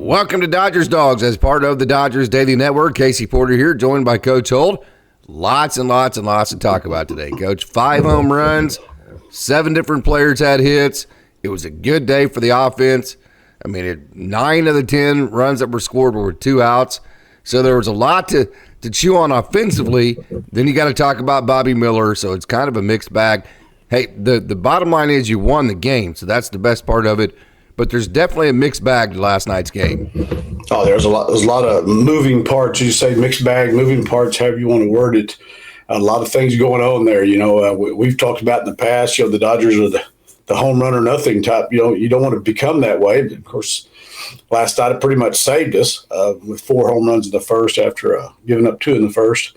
Welcome to Dodgers Dogs as part of the Dodgers Daily Network. Casey Porter here, joined by Coach Holt. Lots and lots and lots to talk about today, Coach. 5 home runs, 7 different players had hits. It was a good day for the offense. I mean, 9 of the 10 runs that were scored were with 2 outs. So there was a lot to chew on offensively. Then you got to talk about Bobby Miller, so it's kind of a mixed bag. Hey, the bottom line is you won the game, so that's the best part of it. But there's definitely a mixed bag to last night's game. Oh, there's a lot of moving parts. You say mixed bag, moving parts, however you want to word it. A lot of things going on there. We've talked about in the past, the Dodgers are the home run or nothing type. You don't want to become that way. But of course, last night it pretty much saved us with 4 home runs in the first after giving up 2 in the first.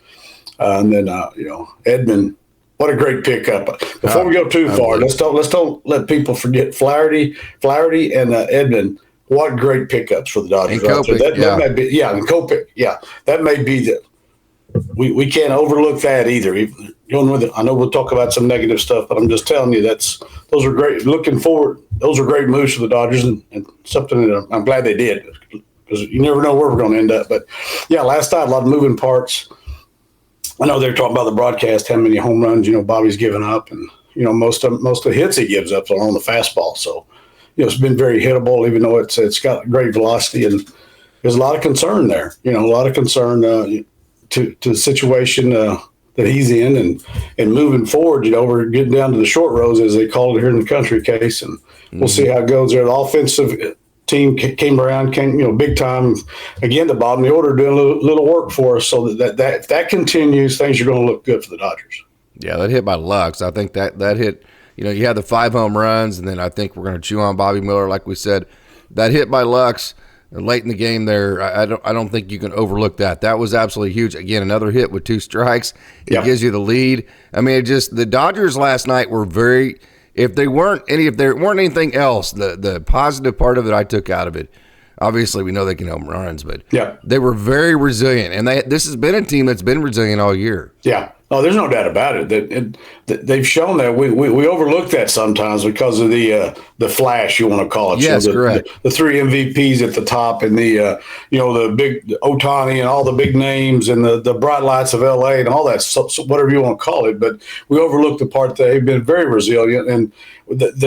And then, Edman, what a great pickup. Before we go too far, let's don't let people forget Flaherty and Edman. What great pickups for the Dodgers. And Kopech, that may be, and Kopech, that may be the we can't overlook that either. I know we'll talk about some negative stuff, but I'm just telling you those are great. Looking forward, those are great moves for the Dodgers and something that I'm glad they did, because you never know where we're going to end up. But last night a lot of moving parts. I know they're talking about the broadcast, how many home runs, Bobby's given up, and, most of the hits he gives up are on the fastball. So, it's been very hittable, even though it's got great velocity, and there's a lot of concern there, a lot of concern to the situation that he's in and moving forward, we're getting down to the short rows, as they call it here in the country, Case, and we'll see how it goes there. The offensive team came big time. Again, the bottom of the order doing a little work for us, so that if that continues, things are going to look good for the Dodgers. Yeah, that hit by Lux. I think that hit, you had the 5 home runs, and then I think we're going to chew on Bobby Miller, like we said. That hit by Lux late in the game there, I don't think you can overlook that. That was absolutely huge. Again, another hit with 2 strikes. It gives you the lead. I mean, the Dodgers last night were very – If there weren't anything else, the positive part of it I took out of it, obviously we know they can home runs, but they were very resilient, and this has been a team that's been resilient all year. Yeah. Oh, there's no doubt about it. They've shown that. We overlook that sometimes because of the flash, you want to call it. Yes, correct. The 3 MVPs at the top, and the big Ohtani and all the big names and the bright lights of LA and all that, so whatever you want to call it. But we overlook the part that they've been very resilient, and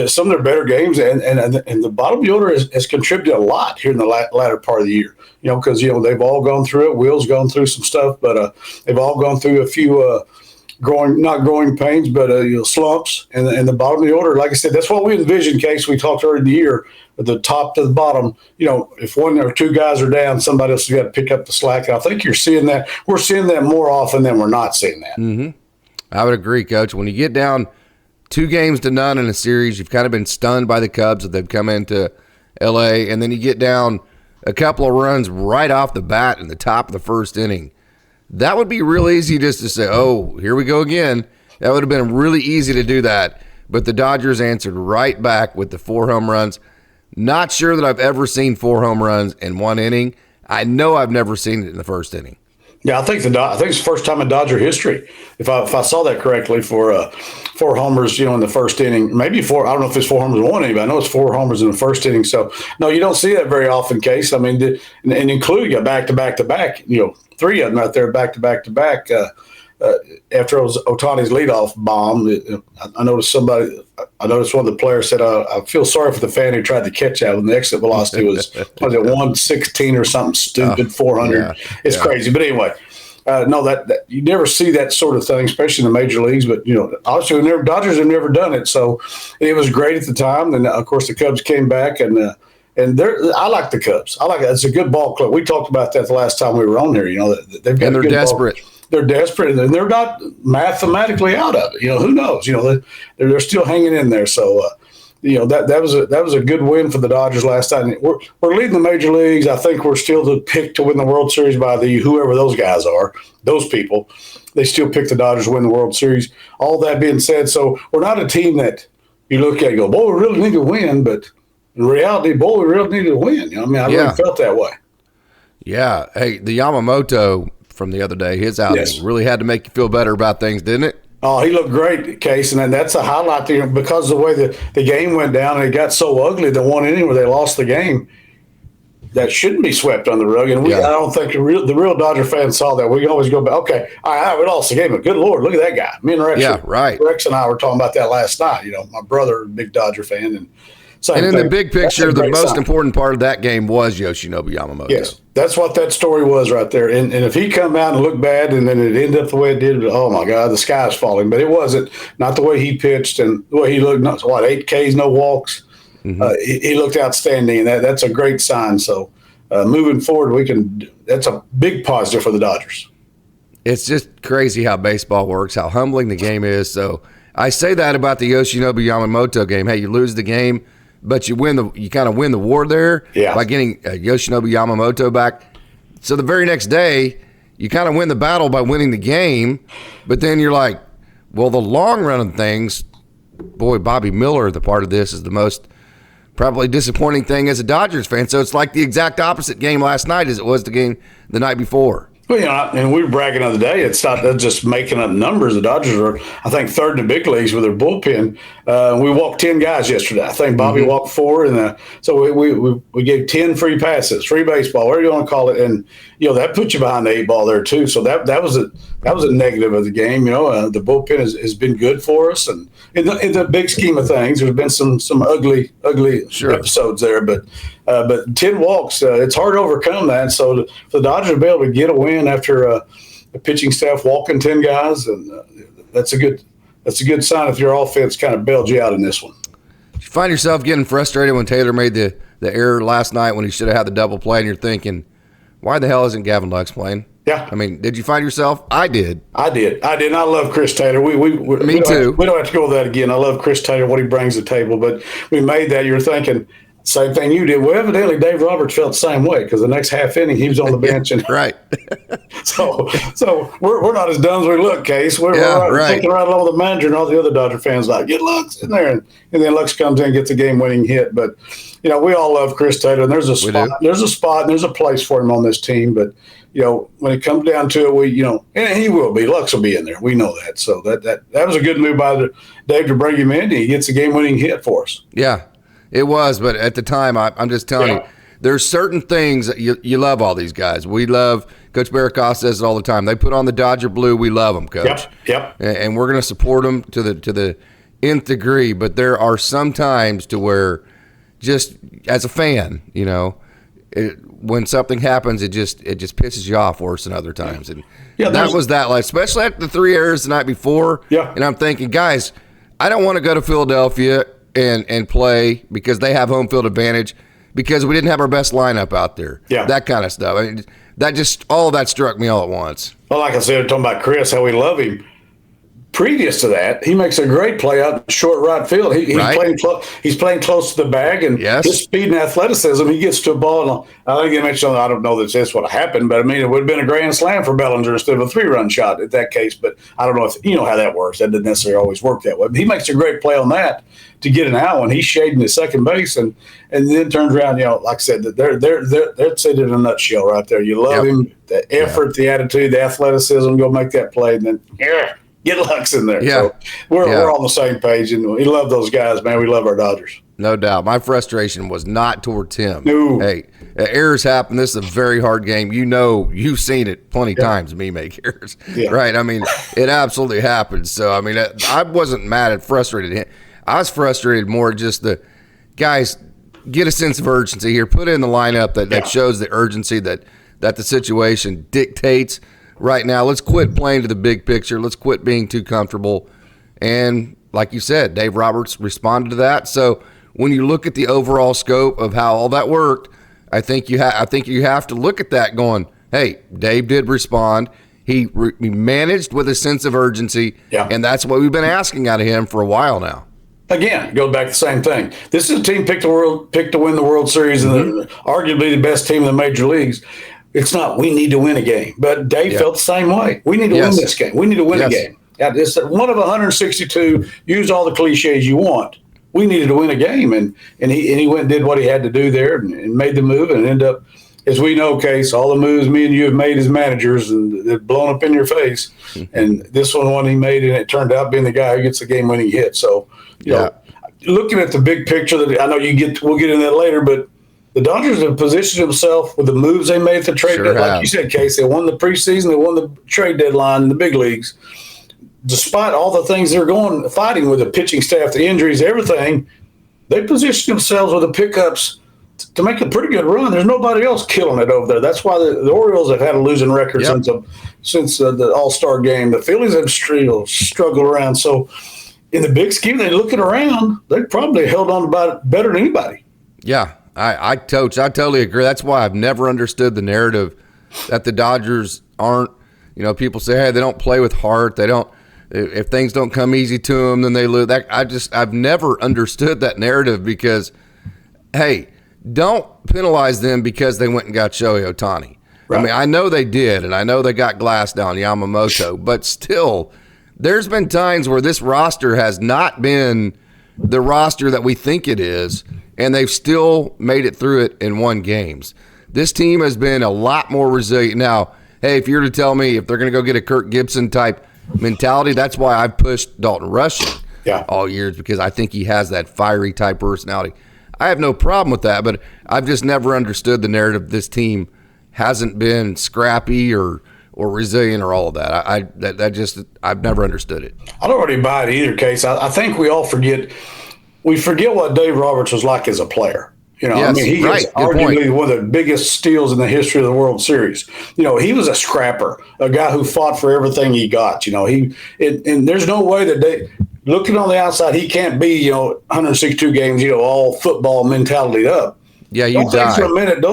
some of their better games and the bottom of the order has contributed a lot here in the latter part of the year. Because they've all gone through it. Will's gone through some stuff, but they've all gone through a few not growing pains, but slumps. And the bottom of the order, like I said, that's what we envisioned. Case we talked earlier in the year, at the top to the bottom. If 1 or 2 guys are down, somebody else has got to pick up the slack. And I think you're seeing that. We're seeing that more often than we're not seeing that. Mm-hmm. I would agree, Coach. When you get down 2-0 in a series, you've kind of been stunned by the Cubs that they've come into L.A., and then you get down a couple of runs right off the bat in the top of the first inning. That would be real easy just to say, oh, here we go again. That would have been really easy to do that. But the Dodgers answered right back with the 4 home runs. Not sure that I've ever seen 4 home runs in 1 inning. I know I've never seen it in the first inning. Yeah, I think it's the first time in Dodger history, if I saw that correctly, for 4 homers, in the first inning. Maybe 4. I don't know if it's 4 homers in 1 inning, but I know it's 4 homers in the first inning. So no, you don't see that very often, Case. I mean, and including a back to back to back. 3 of them out there back to back to back. After it was Ohtani's leadoff bomb, I noticed one of the players said, I feel sorry for the fan who tried to catch that when the exit velocity was it 116 or something stupid, 400. Yeah, it's crazy. But anyway, no, that you never see that sort of thing, especially in the major leagues. But, obviously Dodgers have never done it. So it was great at the time. And, of course, the Cubs came back, and I like the Cubs. I like it. It's a good ball club. We talked about that the last time we were on here. They're desperate. They're desperate, and they're not mathematically out of it. Who knows? They're still hanging in there. So, that was a good win for the Dodgers last night. We're leading the major leagues. I think we're still the pick to win the World Series by whoever those guys are. Those people, they still pick the Dodgers to win the World Series. All that being said, so we're not a team that you look at and go, boy, we really need to win. But in reality, boy, we really needed to win. I really felt that way. Yeah. Hey, the Yamamoto from the other day, his outing really had to make you feel better about things, didn't it? Oh, he looked great, Case, and that's a highlight there because of the way the game went down and it got so ugly the 1 inning where they lost the game. that shouldn't be swept on the rug. And I don't think the real Dodger fans saw that. We always go back, okay, all right, we lost the game, but good Lord, look at that guy. Me and Rex, Rex and I were talking about that last night. My brother, a big Dodger fan, and in the big picture, the most important part of that game was Yoshinobu Yamamoto. Yes, that's what that story was right there. And if he come out and looked bad and then it ended up the way it did, oh, my God, the sky's falling. But it wasn't. Not the way he pitched and the way he looked. 8 Ks, no walks. He looked outstanding, and that's a great sign. So moving forward, that's a big positive for the Dodgers. It's just crazy how baseball works, how humbling the game is. So I say that about the Yoshinobu Yamamoto game. Hey, you lose the game, but you kind of win the war there by getting Yoshinobu Yamamoto back. So the very next day, you kind of win the battle by winning the game, but then you're like, well, the long run of things, boy, Bobby Miller, the part of this is the most probably disappointing thing as a Dodgers fan. So it's like the exact opposite game last night as it was the game the night before. Well, and we were bragging the other day. It's not just making up numbers. The Dodgers are, I think, third in the big leagues with their bullpen. We walked 10 guys yesterday. I think Bobby walked 4, and so we gave 10 free passes, free baseball, whatever you want to call it, and that puts you behind the 8 ball there too. So that was a negative of the game. The bullpen has been good for us, and in the big scheme of things, there's been some ugly episodes there, but 10 walks, it's hard to overcome that. So for the Dodgers to be able to get a win after the pitching staff walking 10 guys, and that's a good sign if your offense kind of bailed you out in this one. You find yourself getting frustrated when Taylor made the error last night when he should have had the double play, and you're thinking, why the hell isn't Gavin Lux playing? Yeah. I mean, did you find yourself? I did. I did. And I love Chris Taylor. Me too. We don't have to go over that again. I love Chris Taylor, what he brings to the table. But we made that. You're thinking, same thing you did. Well, evidently, Dave Roberts felt the same way because the next half inning, he was on the bench. And right. So we're not as dumb as we look, Case. We're thinking right along with the manager and all the other Dodger fans like, get Lux in there. And then Lux comes in and gets a game-winning hit. But, we all love Chris Taylor. And there's a spot and there's a place for him on this team. But, when it comes down to it, and he will be. Lux will be in there. We know that. So that was a good move by Dave to bring him in. And he gets a game-winning hit for us. Yeah. It was, but at the time, I'm just telling you, there's certain things that you love all these guys. We love, Coach Barracosta says it all the time, they put on the Dodger blue, we love them, Coach. Yep. And we're going to support them to the nth degree, but there are some times to where just as a fan, when something happens, it just pisses you off worse than other times. And that was that, like, especially after the 3 errors the night before. Yeah. And I'm thinking, guys, I don't want to go to Philadelphia and play because they have home field advantage because we didn't have our best lineup out there. Yeah. That kind of stuff. I mean, all of that struck me all at once. Well, like I said, talking about Chris, how we love him. Previous to that, he makes a great play out in short right field. He's playing close to the bag, and his speed and athleticism, he gets to a ball. And I think you mentioned, I don't know that this would have happened, but I mean, it would have been a grand slam for Bellinger instead of a 3-run shot in that case. But I don't know if you know how that works. That doesn't necessarily always work that way. But he makes a great play on that to get an out when he's shading his second base, and then turns around. Like I said, that's it in a nutshell right there. You love him, the effort, the attitude, the athleticism. Go make that play, and then get Lux in there. Yeah. So we're on the same page, and we love those guys, man. We love our Dodgers. No doubt. My frustration was not towards him. No. Hey, errors happen. This is a very hard game. You've seen it plenty of times, me make errors. Yeah. Right? I mean, it absolutely happens. So, I mean, I wasn't mad at frustrated. I was frustrated more just the guys get a sense of urgency here. Put in the lineup that shows the urgency that the situation dictates. Right now, let's quit playing to the big picture. Let's quit being too comfortable. And like you said, Dave Roberts responded to that. So when you look at the overall scope of how all that worked, I think you have to look at that going, hey, Dave did respond. He managed with a sense of urgency, and that's what we've been asking out of him for a while now. Again, it goes back to the same thing. This is a team picked to win the World Series, and arguably the best team in the major leagues. It's not we need to win a game, but Dave felt the same way. We need to win this game. We need to win a game. It's one of 162. Use all the cliches you want. We needed to win a game, and he went and did what he had to do there and made the move and ended up, as we know, Case, all the moves me and you have made as managers and they're blown up in your face. And this one he made, and it turned out being the guy who gets the game-winning hit. So, you know, looking at the big picture, that I know we'll get into that later, but The Dodgers have positioned themselves with the moves they made at the trade deadline. Like you said, Case, they won the preseason, they won the trade deadline in the big leagues. Despite all the things they're fighting with the pitching staff, the injuries, everything, they positioned themselves with the pickups to make a pretty good run. There's nobody else killing it over there. That's why the Orioles have had a losing record since the All-Star game. The Phillies have struggled around. So in the big scheme, they looking around, they probably held on about it better than anybody. Yeah. I totally agree. That's why I've never understood the narrative that the Dodgers aren't, people say, hey, they don't play with heart. They don't, if things don't come easy to them, then they lose. I've never understood that narrative because, hey, don't penalize them because they went and got Shohei Ohtani. Right. I mean, I know they did, and I know they got Glass down, Yamamoto, but still, there's been times where this roster has not been the roster that we think it is, and they've still made it through it and won games. This team has been a lot more resilient. Now, hey, if you're to tell me if they're going to go get a Kirk Gibson type mentality, that's why I've pushed Dalton Rushing all years, because I think he has that fiery type personality. I have no problem with that, but I've just never understood the narrative. This team hasn't been scrappy or resilient or all of that. I've never understood it. I don't really buy it either, Case. I think we all forget what Dave Roberts was like as a player. Yes, he is arguably one of the biggest steals in the history of the World Series. He was a scrapper, a guy who fought for everything he got. And there's no way that looking on the outside, he can't be 162 games, all football mentality up. Yeah, Don't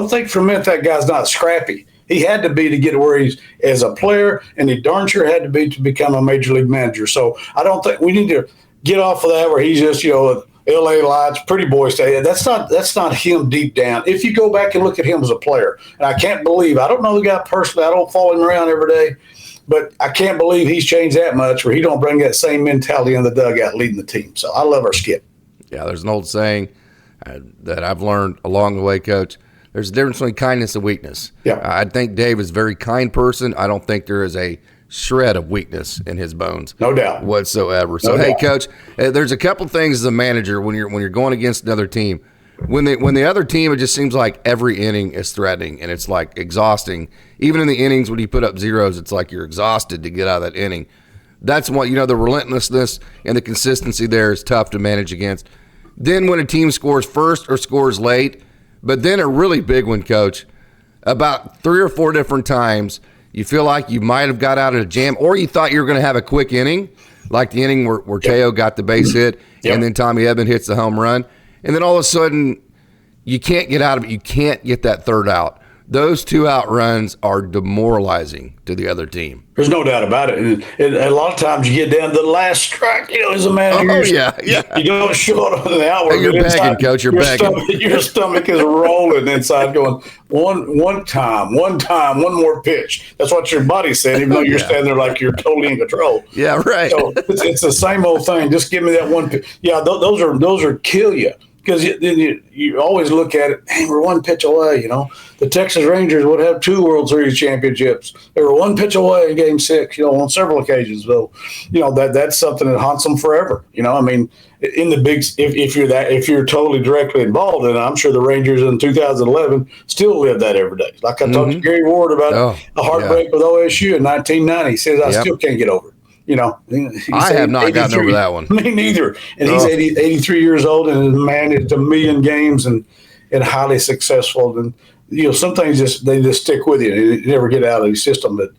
think for a minute that guy's not scrappy. He had to be to get where he's as a player, and he darn sure had to be to become a major league manager. So I don't think we need to get off of that where he's just L.A. Lights, pretty boy stay. That's not him deep down. If you go back and look at him as a player, and I can't believe, I don't know the guy personally, I don't follow him around every day, but I can't believe he's changed that much where he don't bring that same mentality in the dugout leading the team. So I love our Skip. Yeah, there's an old saying that I've learned along the way, Coach. There's a difference between kindness and weakness. Yeah. I think Dave is a very kind person. I don't think there is a shred of weakness in his bones, no doubt whatsoever. So hey, Coach, there's a couple things as a manager when you're going against another team. When the other team, it just seems like every inning is threatening and it's like exhausting. Even in the innings when you put up zeros, it's like you're exhausted to get out of that inning. That's what the relentlessness and the consistency there is tough to manage against. Then when a team scores first or scores late, but then a really big one, Coach, about 3 or 4 different times. You feel like you might have got out of a jam, or you thought you were going to have a quick inning, like the inning where Teo got the base hit, and then Tommy Edman hits the home run. And then all of a sudden, you can't get out of it. You can't get that third out. Those 2-out runs are demoralizing to the other team. There's no doubt about it. And a lot of times you get down to the last strike, as a manager. Oh, yeah. You don't show it on the outward. Hey, you're begging, Coach. You're begging. Your stomach is rolling inside going, one time, one more pitch. That's what your body's saying, even though you're standing there like you're totally in control. Yeah, right. So it's the same old thing. Just give me that one pitch. Yeah, those are kill you. Because you always look at it, hey, we're one pitch away, The Texas Rangers would have 2 World Series championships. They were one pitch away in Game 6, on several occasions. So, that's something that haunts them forever. I mean, in the big, if you're totally directly involved in it, I'm sure the Rangers in 2011 still live that every day. Like I talked to Gary Ward about a heartbreak with OSU in 1990. He says, I still can't get over it. I have not gotten over that one. Me neither. And he's 83 years old and has managed 1 million games and highly successful. And some things they just stick with you. You never get out of the system. But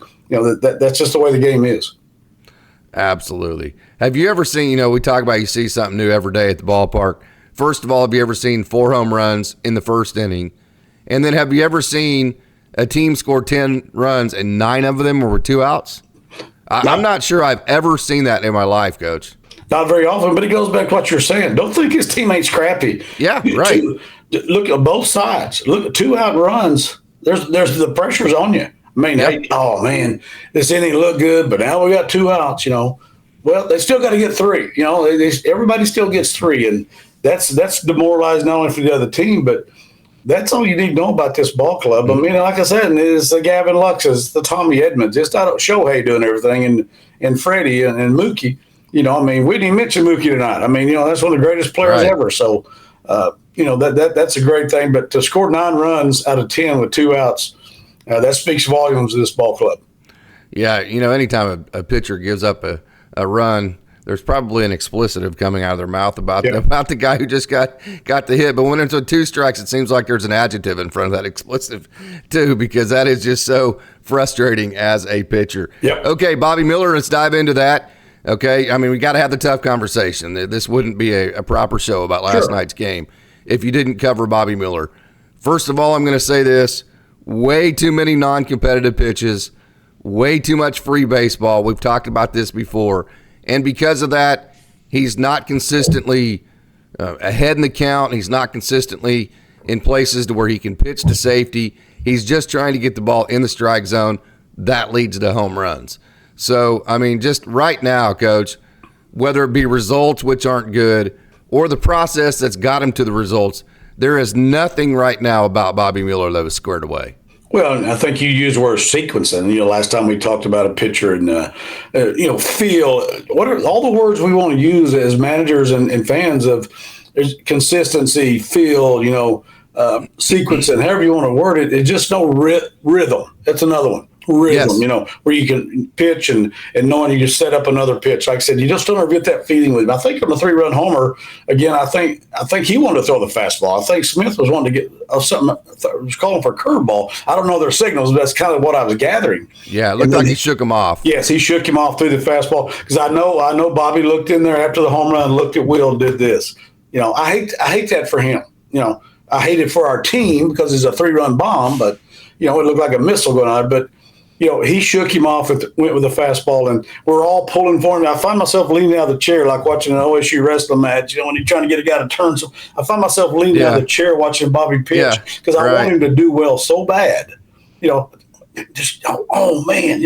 that's just the way the game is. Absolutely. Have you ever seen? We talk about you see something new every day at the ballpark. First of all, have you ever seen 4 home runs in the first inning? And then have you ever seen a team score 10 runs and 9 of them were 2 outs? I'm not sure I've ever seen that in my life, Coach. Not very often, but it goes back to what you're saying. Don't think his teammate's crappy. Yeah, right. Look at both sides. Look at 2-out runs. There's the pressure's on you. I mean, hey, oh man, this inning looked good, but now we got 2 outs. Well, they still got to get 3. Everybody still gets 3, and that's demoralizing not only for the other team, but that's all you need to know about this ball club. I mean, like I said, it's the Gavin Luxes, the Tommy Edmonds, just out of Shohei doing everything, and Freddie and Mookie. We didn't even mention Mookie tonight. I mean, that's one of the greatest players ever. So that's a great thing. But to score 9 runs out of 10 with 2 outs, that speaks volumes of this ball club. Yeah, anytime a pitcher gives up a run, there's probably an expletive coming out of their mouth about the guy who just got the hit. But when it's 2 strikes, it seems like there's an adjective in front of that expletive too, because that is just so frustrating as a pitcher. Yep. Okay, Bobby Miller, let's dive into that. Okay, I mean, we got to have the tough conversation. This wouldn't be a proper show about last night's game if you didn't cover Bobby Miller. First of all, I'm going to say this. Way too many non-competitive pitches, way too much free baseball. We've talked about this before. And because of that, he's not consistently ahead in the count. He's not consistently in places to where he can pitch to safety. He's just trying to get the ball in the strike zone. That leads to home runs. So, I mean, just right now, Coach, whether it be results, which aren't good, or the process that's got him to the results, there is nothing right now about Bobby Miller that was squared away. Well, I think you used the word sequencing. Last time we talked about a pitcher and, feel. What are all the words we want to use as managers and fans of consistency, feel, sequencing, however you want to word it. It's just no rhythm. That's another one. Rhythm, yes. Where you can pitch and knowing you just set up another pitch. Like I said, you just don't ever get that feeling with him. I think on the 3-run homer, again, I think he wanted to throw the fastball. I think Smith was wanting to get something, was calling for a curveball. I don't know their signals, but that's kind of what I was gathering. Yeah, it looked like he shook him off. Yes, he shook him off through the fastball because I know Bobby looked in there after the home run, looked at Will, did this. I hate that for him. I hate it for our team because it's a 3-run bomb, but it looked like a missile going on. But he shook him off, went with a fastball, and we're all pulling for him. I find myself leaning out of the chair like watching an OSU wrestling match, when you're trying to get a guy to turn. So I find myself leaning out of the chair watching Bobby pitch because I want him to do well so bad. Just, oh man,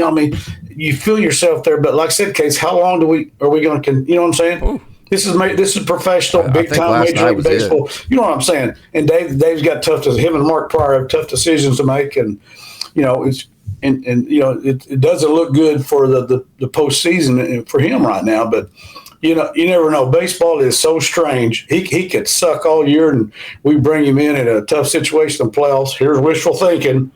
you feel yourself there. But like I said, Case, how long are we going to, you know what I'm saying? Ooh. This is professional, big time Major League Baseball. You know what I'm saying? And Dave's got him and Mark Pryor have tough decisions to make, and it doesn't look good for the postseason for him right now. But you never know. Baseball is so strange. He could suck all year, and we bring him in a tough situation in playoffs. Here's wishful thinking,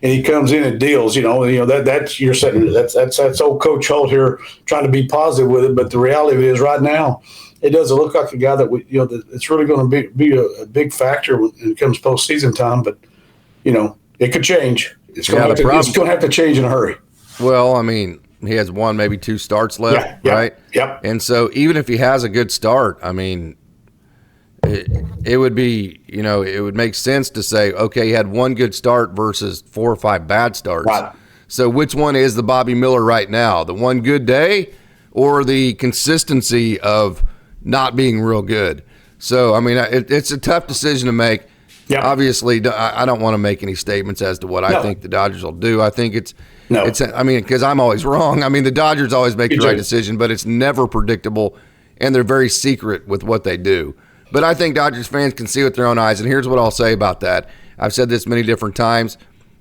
and he comes in and deals. That's you're saying that's old Coach Holt here trying to be positive with it. But the reality is, right now, it doesn't look like a guy that that it's really going to be a big factor when it comes postseason time. But it could change. It's going to have to change in a hurry. Well, I mean, he has 1, maybe 2 starts left, right? Yep. And so even if he has a good start, I mean, it would be, it would make sense to say, okay, he had 1 good start versus 4 or 5 bad starts. Right. So which one is the Bobby Miller right now? The 1 good day or the consistency of not being real good? So, I mean, it's a tough decision to make. Yep. Obviously, I don't want to make any statements as to what I think the Dodgers will do. I think because I'm always wrong. I mean, the Dodgers always make the right decision, but it's never predictable, and they're very secret with what they do. But I think Dodgers fans can see with their own eyes, and here's what I'll say about that. I've said this many different times.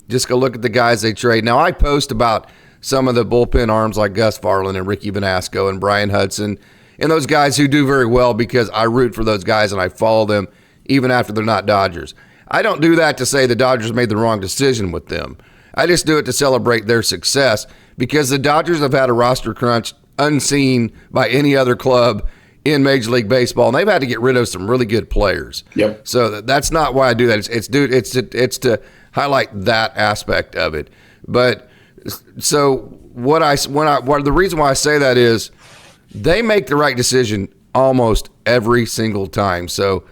Just go look at the guys they trade. Now, I post about some of the bullpen arms like Gus Farland and Ricky Vanasco and Brian Hudson and those guys who do very well because I root for those guys and I follow them even after they're not Dodgers. I don't do that to say the Dodgers made the wrong decision with them. I just do it to celebrate their success because the Dodgers have had a roster crunch unseen by any other club in Major League Baseball, and they've had to get rid of some really good players. Yep. So that's not why I do that. It's to highlight that aspect of it. But so the reason why I say that is they make the right decision almost every single time. So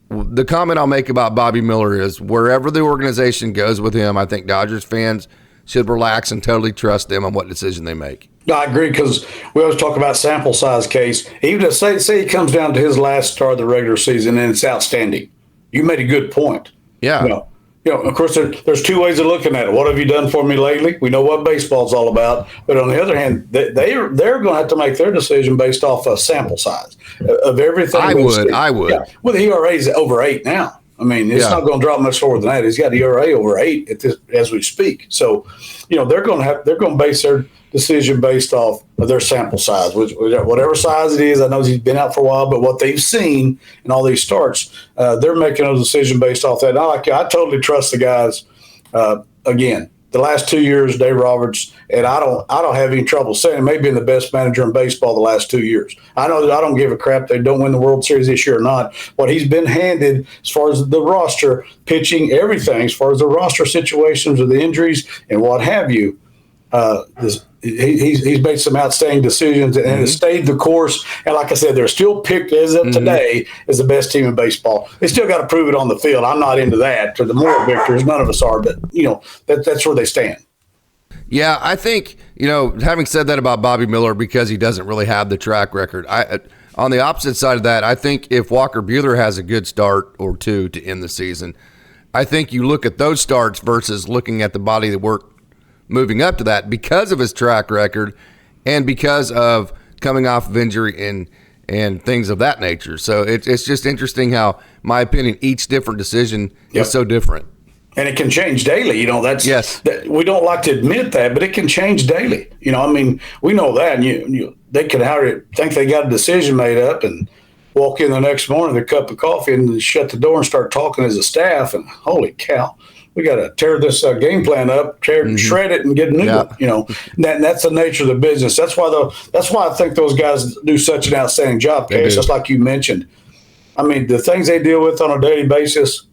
the comment I'll make about Bobby Miller is wherever the organization goes with him, I think Dodgers fans should relax and totally trust them on what decision they make. No, I agree because we always talk about sample size, Case. Even if say he comes down to his last start of the regular season and it's outstanding, you made a good point. Yeah. Of course, there's 2 ways of looking at it. What have you done for me lately? We know what baseball's all about. But on the other hand, they're going to have to make their decision based off a sample size of everything. I would. Yeah. Well, the ERA is over 8 now. I mean, it's not going to drop much lower than that. He's got ERA over 8 as we speak. So, they're going to base their decision based off of their sample size, whatever size it is. I know he's been out for a while, but what they've seen in all these starts, they're making a decision based off that. And I totally trust the guys. Again, the last 2 years, Dave Roberts, and I don't have any trouble saying maybe been the best manager in baseball the last 2 years. I know that I don't give a crap they don't win the World Series this year or not. What he's been handed as far as the roster, pitching, everything, as far as the roster situations with the injuries and what have you, he's made some outstanding decisions and has stayed the course. And like I said, they're still picked as of today as the best team in baseball. They still got to prove it on the field. I'm not into that. To the moral victors, none of us are, but that's where they stand. Yeah, I think, having said that about Bobby Miller, because he doesn't really have the track record, on the opposite side of that, I think if Walker Buehler has a good start or two to end the season, I think you look at those starts versus looking at the body of work moving up to that because of his track record and because of coming off of injury and things of that nature. So it's just interesting how, in my opinion, each different decision is so different. And it can change daily. We don't like to admit that, but it can change daily. We know that. And they can think they got a decision made up and walk in the next morning with a cup of coffee and shut the door and start talking as a staff. And holy cow, we got to tear this game plan up, shred it, and get a new one. That's the nature of the business. That's why I think those guys do such an outstanding job, Case, just like you mentioned. I mean, the things they deal with on a daily basis,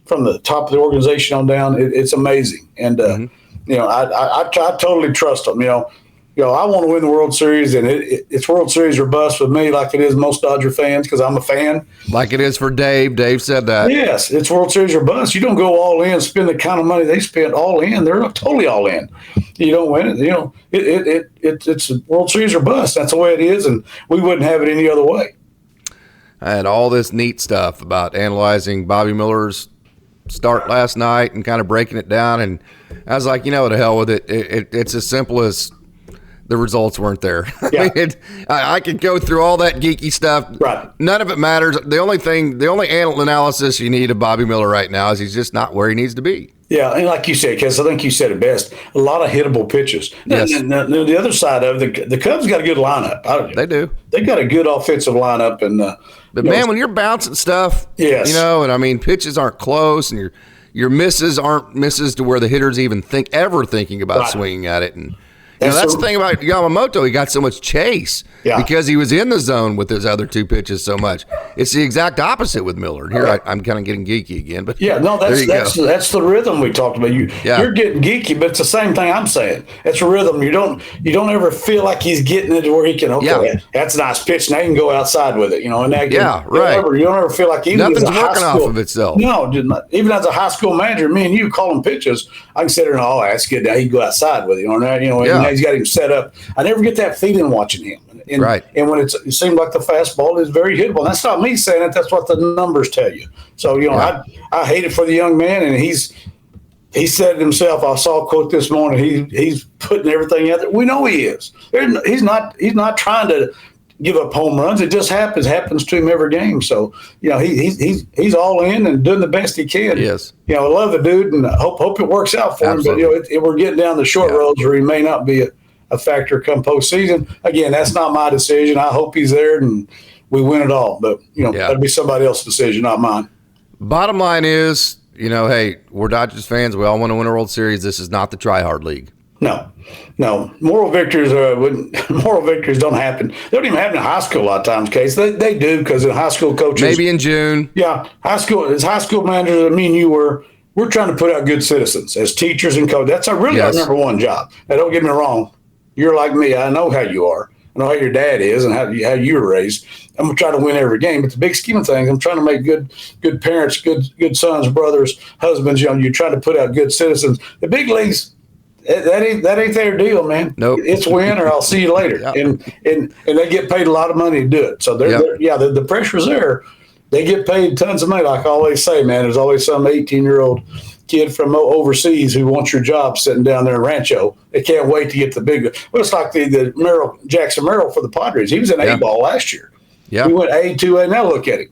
from the top of the organization on down, it's amazing. And I totally trust them. I want to win the World Series, and it's World Series or bust with me, like it is most Dodger fans, because I'm a fan. Like it is for Dave. Dave said that. Yes, it's World Series or bust. You don't go all in, spend the kind of money they spent all in. They're totally all in. You don't win it. It's World Series or bust. That's the way it is, and we wouldn't have it any other way. I had all this neat stuff about analyzing Bobby Miller's start last night and kind of breaking it down, and I was like, to hell with it. It's as simple as the results weren't there. Yeah. I could go through all that geeky stuff. Right. None of it matters. The only analysis you need of Bobby Miller right now is he's just not where he needs to be. Yeah, and like you said, Kes, I think you said it best. A lot of hittable pitches. Yes. And the other side of it, the Cubs got a good lineup. They do. They got a good offensive lineup, and but man, when you're bouncing stuff, yes, and I mean, pitches aren't close, and your misses aren't misses to where the hitters even thinking about swinging at it, and. That's the thing about Yamamoto. He got so much chase because he was in the zone with his other two pitches so much. It's the exact opposite with Miller. And here I'm kind of getting geeky again, but that's the rhythm we talked about. You're getting geeky, but it's the same thing I'm saying. It's a rhythm. You don't ever feel like he's getting it to where he can. That's a nice pitch. Now he can go outside with it. And that you don't ever feel like nothing's working off of itself. No, even as a high school manager, me and you call him pitches. I can sit there and that's good. Now he can go outside with it. And he's got him set up. I never get that feeling watching him. And when it seemed like the fastball is very hittable. That's not me saying it. That's what the numbers tell you. So, I hate it for the young man, and he said it himself. I saw a quote this morning. He's putting everything out there. We know he is. He's not trying to give up home runs. It just happens to him every game. So, he's all in and doing the best he can. Yes. I love the dude and hope it works out for Absolutely. him. But, we're getting down the short roads where he may not be a factor come postseason. Again, that's not my decision. I hope he's there and we win it all. But, that'd be somebody else's decision, not mine. Bottom line is, hey, we're Dodgers fans. We all want to win a World Series. This is not the try-hard league. No. Moral victories don't happen. They don't even happen in high school a lot of times, Case. They do, because in high school coaches. Maybe in June. Yeah. As high school managers, I mean, we're trying to put out good citizens as teachers and coaches. That's our number one job. Now, don't get me wrong. You're like me. I know how you are. I know how your dad is and how you were raised. I'm going to try to win every game. But the big scheme of things, I'm trying to make good parents, good sons, brothers, husbands. You're trying to put out good citizens. The big leagues, that ain't their deal, man. Nope. It's win or I'll see you later. Yep. And they get paid a lot of money to do it. So the pressure's there. They get paid tons of money. Like I always say, man, there's always some 18-year-old kid from overseas who wants your job sitting down there in Rancho. They can't wait to get the big. Well, it's like the Jackson Merrill for the Padres. He was in A-ball last year. Yeah. He went A, 2A. Now look at him.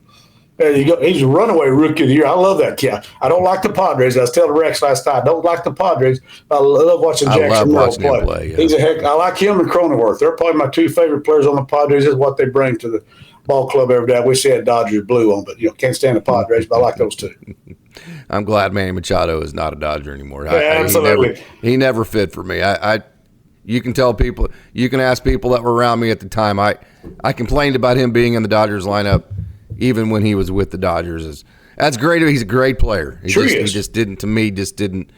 There you go. He's a runaway rookie of the year. I love that kid. I don't like the Padres. I was telling Rex last night, I don't like the Padres. I love watching Jackson Merrill play. Yeah. He's a heck. I like him and Cronenworth. They're probably my two favorite players on the Padres. Is what they bring to the ball club every day. I wish they had Dodgers blue on, but can't stand the Padres. But I like those two. I'm glad Manny Machado is not a Dodger anymore. Absolutely, he never fit for me. You can tell people, you can ask people that were around me at the time. I complained about him being in the Dodgers lineup, even when he was with the Dodgers. That's great. He's a great player. He just didn't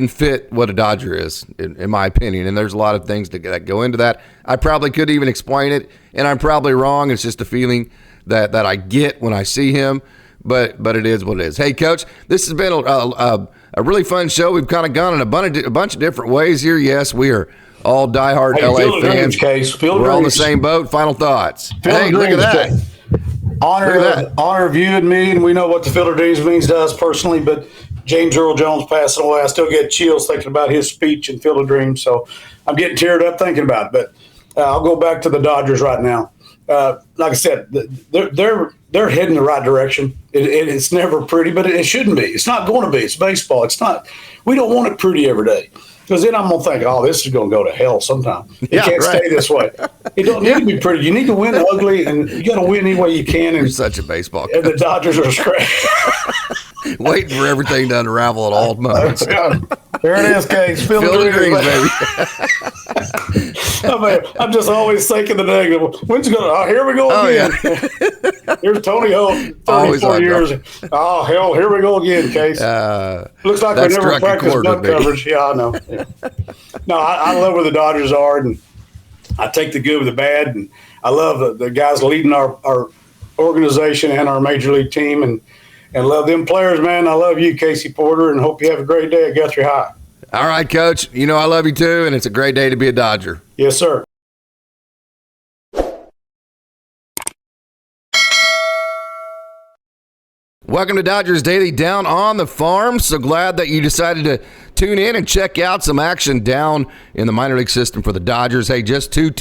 fit what a Dodger is, in my opinion. And there's a lot of things that go into that. I probably could even explain it, and I'm probably wrong. It's just a feeling that I get when I see him. But it is what it is. Hey, Coach, this has been a really fun show. We've kind of gone in a bunch of different ways here. Yes, we are all diehard LA fans. We're on the same boat. Final thoughts. Hey, look at that. Honor of you and me, and we know what the Field of Dreams means to us personally, but James Earl Jones passing away, I still get chills thinking about his speech in Field of Dreams, so I'm getting teared up thinking about it. But I'll go back to the Dodgers right now. Like I said, they're heading the right direction. It's never pretty, but it shouldn't be. It's not going to be. It's baseball. It's not. We don't want it pretty every day, because then I'm going to think, oh, this is going to go to hell sometime. It can't stay this way. It don't need to be pretty. You need to win ugly, and you got to win any way you can. You're such a baseball coach. And the Dodgers are scratch. Waiting for everything to unravel at all moments. There it is, Case. Field of Dreams, baby. I'm just always thinking the negative. When's it going to? Oh, here we go again. Yeah. Here's Tony Hope, 34 years. Oh, hell, here we go again, Case. Looks like we never practiced butt coverage. Yeah, I know. Yeah. No, I love where the Dodgers are, and I take the good with the bad, and I love the guys leading our organization and our major league team, and love them players, man. I love you, Casey Porter, and hope you have a great day at Guthrie High. All right, Coach. You know I love you too, and it's a great day to be a Dodger. Yes, sir. Welcome to Dodgers Daily down on the farm. So glad that you decided to tune in and check out some action down in the minor league system for the Dodgers. Hey, just two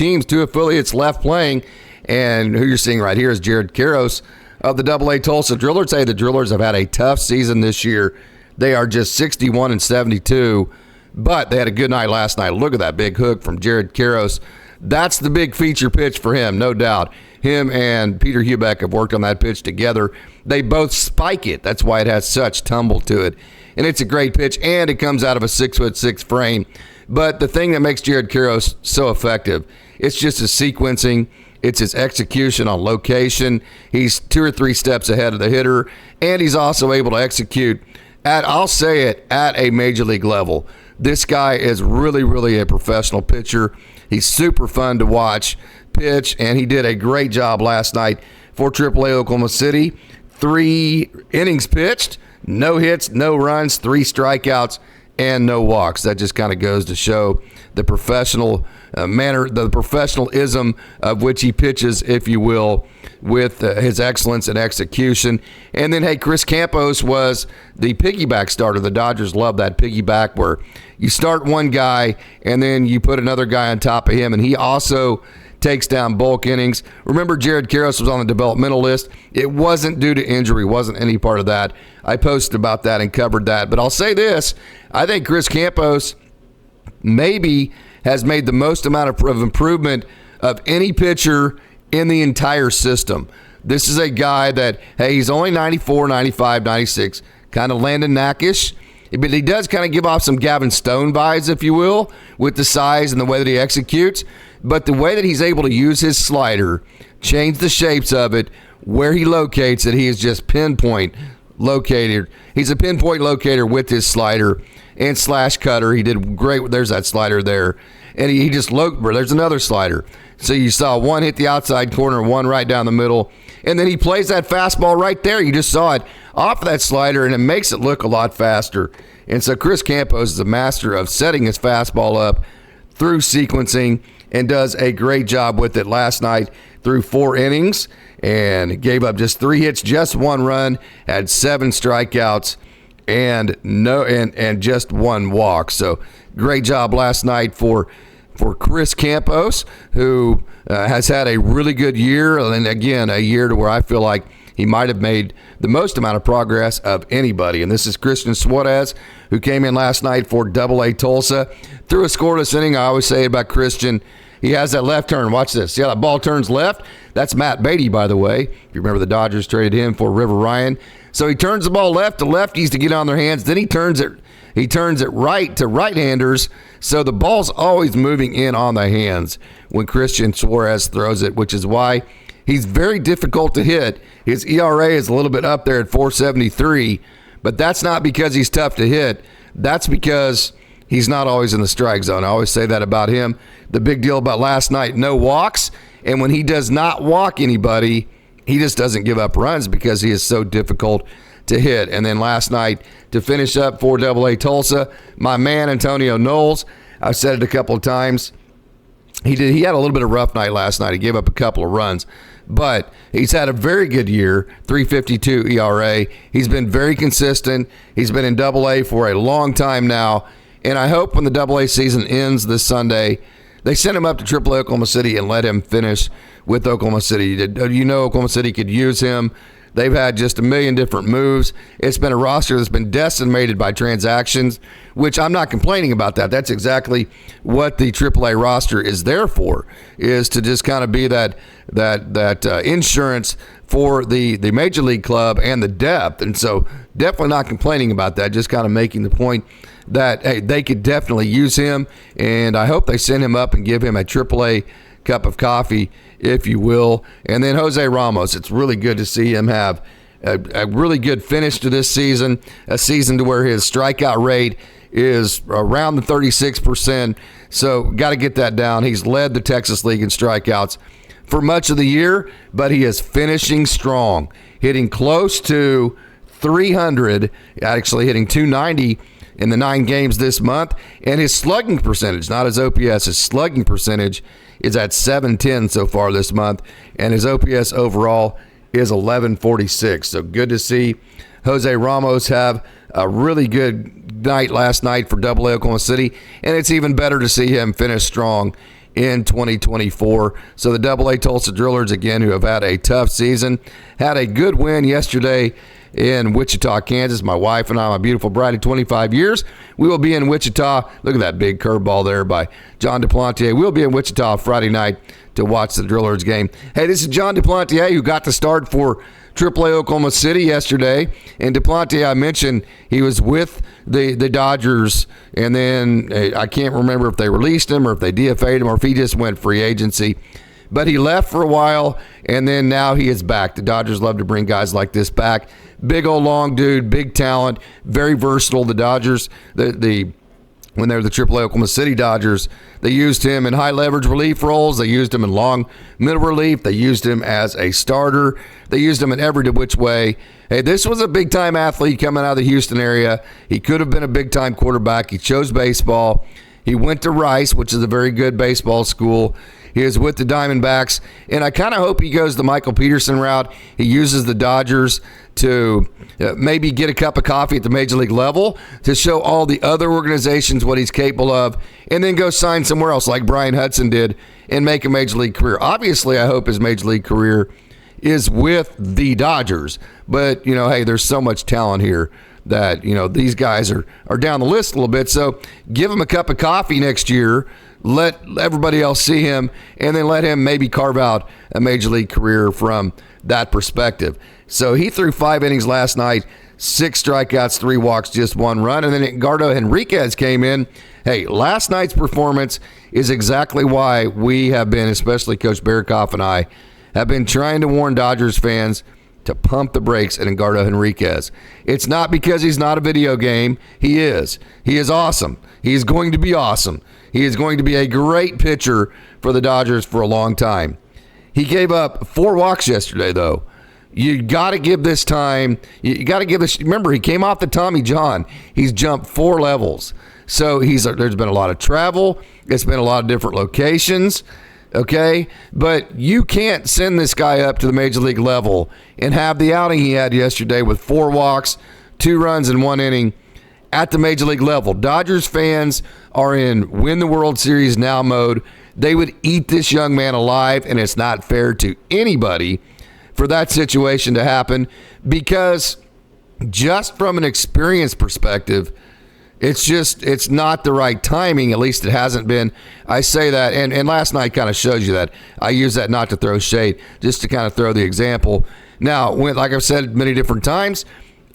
affiliates left playing, and who you're seeing right here is Jared Karros of the AA Tulsa Drillers. Hey, the Drillers have had a tough season this year. They are just 61-72, but they had a good night last night. Look at that big hook from Jared Karros. That's the big feature pitch for him, no doubt. Him and Peter Hubeck have worked on that pitch together. They both spike it. That's why it has such tumble to it. And it's a great pitch, and it comes out of a 6'6" frame. But the thing that makes Jared Karros so effective, it's just his sequencing. It's his execution on location. He's 2 or 3 steps ahead of the hitter, and he's also able to execute at a major league level. This guy is really, really a professional pitcher. He's super fun to watch pitch, and he did a great job last night for AAA Oklahoma City. 3 innings pitched, no hits, no runs, 3 strikeouts, and no walks. That just kind of goes to show the professional manner, the professionalism of which he pitches, if you will, with his excellence and execution. And then, hey, Chris Campos was the piggyback starter. The Dodgers love that piggyback where you start one guy and then you put another guy on top of him, and he also takes down bulk innings. Remember, Jared Karros was on the developmental list. It wasn't due to injury, wasn't any part of that. I posted about that and covered that. But I'll say this, I think Chris Campos maybe has made the most amount of improvement of any pitcher in the entire system. This is a guy that, hey, he's only 94, 95, 96, kind of Landon Knack-ish, but he does kind of give off some Gavin Stone vibes, if you will, with the size and the way that he executes. But the way that he's able to use his slider, change the shapes of it, where he locates it, he is just pinpoint located. He's a pinpoint locator with his slider and slash cutter. He did great. There's that slider there. And he just there's another slider. So you saw one hit the outside corner, one right down the middle. And then he plays that fastball right there. You just saw it off of that slider, and it makes it look a lot faster. And so Chris Campos is a master of setting his fastball up through sequencing and does a great job with it last night through 4 innings and gave up just 3 hits, just 1 run, had 7 strikeouts and just 1 walk. So great job last night for Chris Campos, who has had a really good year, and again, a year to where I feel like he might have made the most amount of progress of anybody. And this is Christian Suarez, who came in last night for Double-A Tulsa. Through a scoreless inning, I always say about Christian, he has that left turn. Watch this. See how that ball turns left? That's Matt Beatty, by the way. If you remember, the Dodgers traded him for River Ryan. So he turns the ball left to lefties to get on their hands. Then he turns it right to right-handers. So the ball's always moving in on the hands when Christian Suarez throws it, which is why he's very difficult to hit. His ERA is a little bit up there at 4.73, but that's not because he's tough to hit. That's because he's not always in the strike zone. I always say that about him. The big deal about last night, no walks. And when he does not walk anybody, he just doesn't give up runs because he is so difficult to hit. And then last night, to finish up for Double-A Tulsa, my man Antonio Knowles, I've said it a couple of times, he had a little bit of a rough night last night. He gave up a couple of runs, but he's had a very good year, 3.52 ERA. He's been very consistent. He's been in Double-A for a long time now, and I hope when the Double-A season ends this Sunday, they send him up to Triple-A Oklahoma City and let him finish with Oklahoma City. You know Oklahoma City could use him. They've had just a million different moves. It's been a roster that's been decimated by transactions, which I'm not complaining about that. That's exactly what the AAA roster is there for, is to just kind of be that insurance for the major league club and the depth. And so definitely not complaining about that, just kind of making the point that, hey, they could definitely use him, and I hope they send him up and give him a AAA cup of coffee, if you will. And then Jose Ramos, it's really good to see him have a really good finish to this season, a season to where his strikeout rate is around the 36%, so got to get that down. He's led the Texas League in strikeouts for much of the year, but he is finishing strong, hitting close to 300, actually hitting 290 in the 9 games this month, and his slugging percentage, not his OPS, his slugging percentage is at 710 so far this month, and his OPS overall is 1146. So good to see Jose Ramos have a really good night last night for Double-A Oklahoma City, and it's even better to see him finish strong in 2024. So the Double-A Tulsa Drillers, again, who have had a tough season, had a good win yesterday in Wichita, Kansas. My wife and I, my beautiful bride of 25 years, we will be in Wichita. Look at that big curveball there by John Duplantier. We'll be in Wichita Friday night to watch the Drillers game. Hey, this is John Duplantier, who got the start for AAA Oklahoma City yesterday. And Duplantier, I mentioned he was with the Dodgers, and then I can't remember if they released him or if they DFA'd him or if he just went free agency. But he left for a while, and then now he is back. The Dodgers love to bring guys like this back. Big old long dude, big talent, very versatile. The Dodgers, when they were the AAA Oklahoma City Dodgers, they used him in high leverage relief roles. They used him in long middle relief. They used him as a starter. They used him in every which way. Hey, this was a big-time athlete coming out of the Houston area. He could have been a big-time quarterback. He chose baseball. He went to Rice, which is a very good baseball school. He is with the Diamondbacks, and I kind of hope he goes the Michael Peterson route. He uses the Dodgers to maybe get a cup of coffee at the major league level to show all the other organizations what he's capable of, and then go sign somewhere else like Brian Hudson did and make a major league career. Obviously, I hope his major league career is with the Dodgers, but, hey, there's so much talent here that, these guys are down the list a little bit. So give him a cup of coffee next year, let everybody else see him, and then let him maybe carve out a major league career from that perspective. So he threw 5 innings last night, 6 strikeouts, 3 walks, just 1 run. And then EdgardoHenriquez came in. Hey, last night's performance is exactly why we have been, especially Coach Barikoff and I, have been trying to warn Dodgers fans to pump the brakes at EdgardoHenriquez. It's not because he's not a video game. He is. He is awesome. He is going to be awesome. He is going to be a great pitcher for the Dodgers for a long time. He gave up 4 walks yesterday, though. You got to give this time. You got to give this. Remember, he came off the Tommy John. He's jumped 4 levels. So there's been a lot of travel. It's been a lot of different locations. Okay, but you can't send this guy up to the major league level and have the outing he had yesterday with 4 walks, 2 runs in 1 inning at the major league level. Dodgers fans are in win the World Series now mode. They would eat this young man alive, and it's not fair to anybody for that situation to happen, because just from an experience perspective, it's not the right timing. At least it hasn't been. I say that, and last night kind of shows you that. I use that not to throw shade, just to kind of throw the example. Now, like I've said many different times,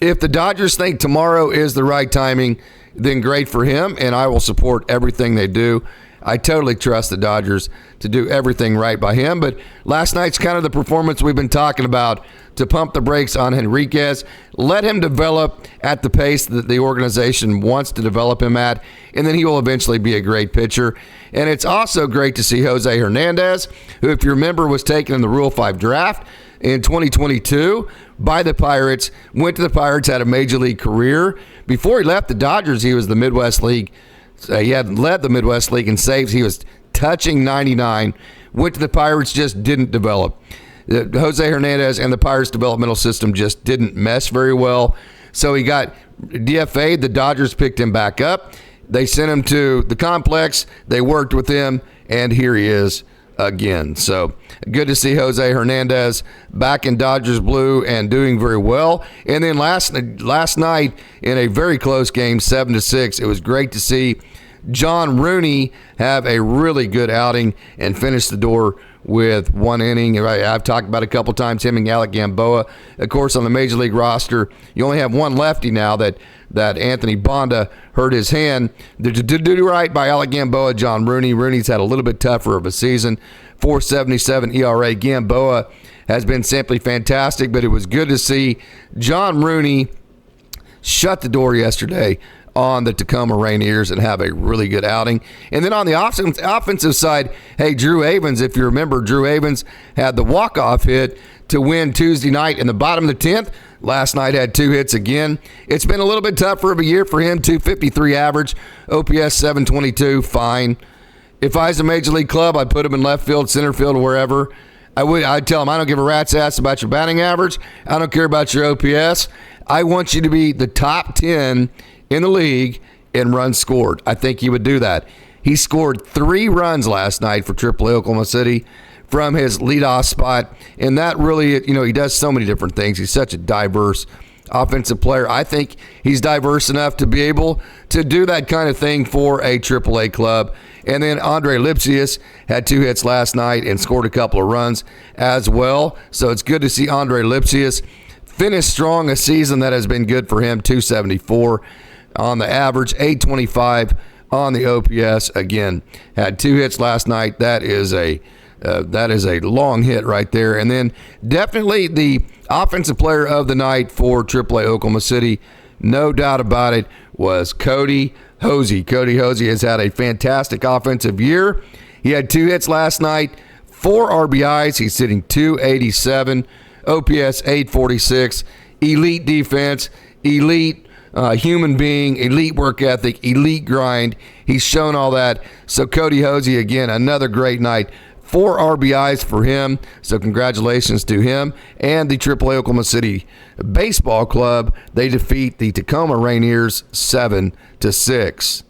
if the Dodgers think tomorrow is the right timing, then great for him, and I will support everything they do. I totally trust the Dodgers to do everything right by him. But last night's kind of the performance we've been talking about, to pump the brakes on Henriquez. Let him develop at the pace that the organization wants to develop him at, and then he will eventually be a great pitcher. And it's also great to see Hoese Hernandez, who, if you remember, was taken in the Rule 5 draft in 2022 by the Pirates, went to the Pirates, had a major league career. Before he left the Dodgers, he was the Midwest League. He had led the Midwest League in saves. He was touching 99. Went to the Pirates, just didn't develop. Hoese Hernandez and the Pirates developmental system just didn't mesh very well. So he got DFA'd. The Dodgers picked him back up. They sent him to the complex. They worked with him, and here he is again. So good to see Hoese Hernandez back in Dodgers blue and doing very well. And then last night in a very close game, 7-6, it was great to see John Rooney have a really good outing and finish the door with one inning. I've talked about a couple times him and Alec Gamboa. Of course, on the Major League roster, you only have one lefty now that Anthony Bonda hurt his hand. To do right by Alec Gamboa, John Rooney. Rooney's had a little bit tougher of a season. 4.77 ERA. Gamboa has been simply fantastic, but it was good to see John Rooney shut the door yesterday on the Tacoma Rainiers and have a really good outing. And then on the offensive side, hey, Drew Avens, if you remember, Drew Avens had the walk-off hit to win Tuesday night in the bottom of the 10th. Last night had 2 hits again. It's been a little bit tougher of a year for him, 253 average, OPS 722, fine. If I was a Major League club, I'd put him in left field, center field, wherever. I'd tell him, I don't give a rat's ass about your batting average. I don't care about your OPS. I want you to be the top 10 in the league in runs scored. I think he would do that. He scored 3 runs last night for AAA Oklahoma City from his leadoff spot, and that really, he does so many different things. He's such a diverse offensive player. I think he's diverse enough to be able to do that kind of thing for a AAA club. And then Andre Lipsius had 2 hits last night and scored a couple of runs as well. So it's good to see Andre Lipsius finish strong, a season that has been good for him, 274 on the average, 825 on the OPS. Again, had 2 hits last night. That is a long hit right there. And then definitely the offensive player of the night for AAA Oklahoma City, no doubt about it, was Cody Hoese. Cody Hoese has had a fantastic offensive year. He had 2 hits last night, 4 RBIs. He's sitting 287, OPS 846, elite defense, elite human being, elite work ethic, elite grind. He's shown all that. So Cody Hoese, again, another great night. 4 RBIs for him. So congratulations to him and the AAA Oklahoma City Baseball Club. They defeat the Tacoma Rainiers 7-6.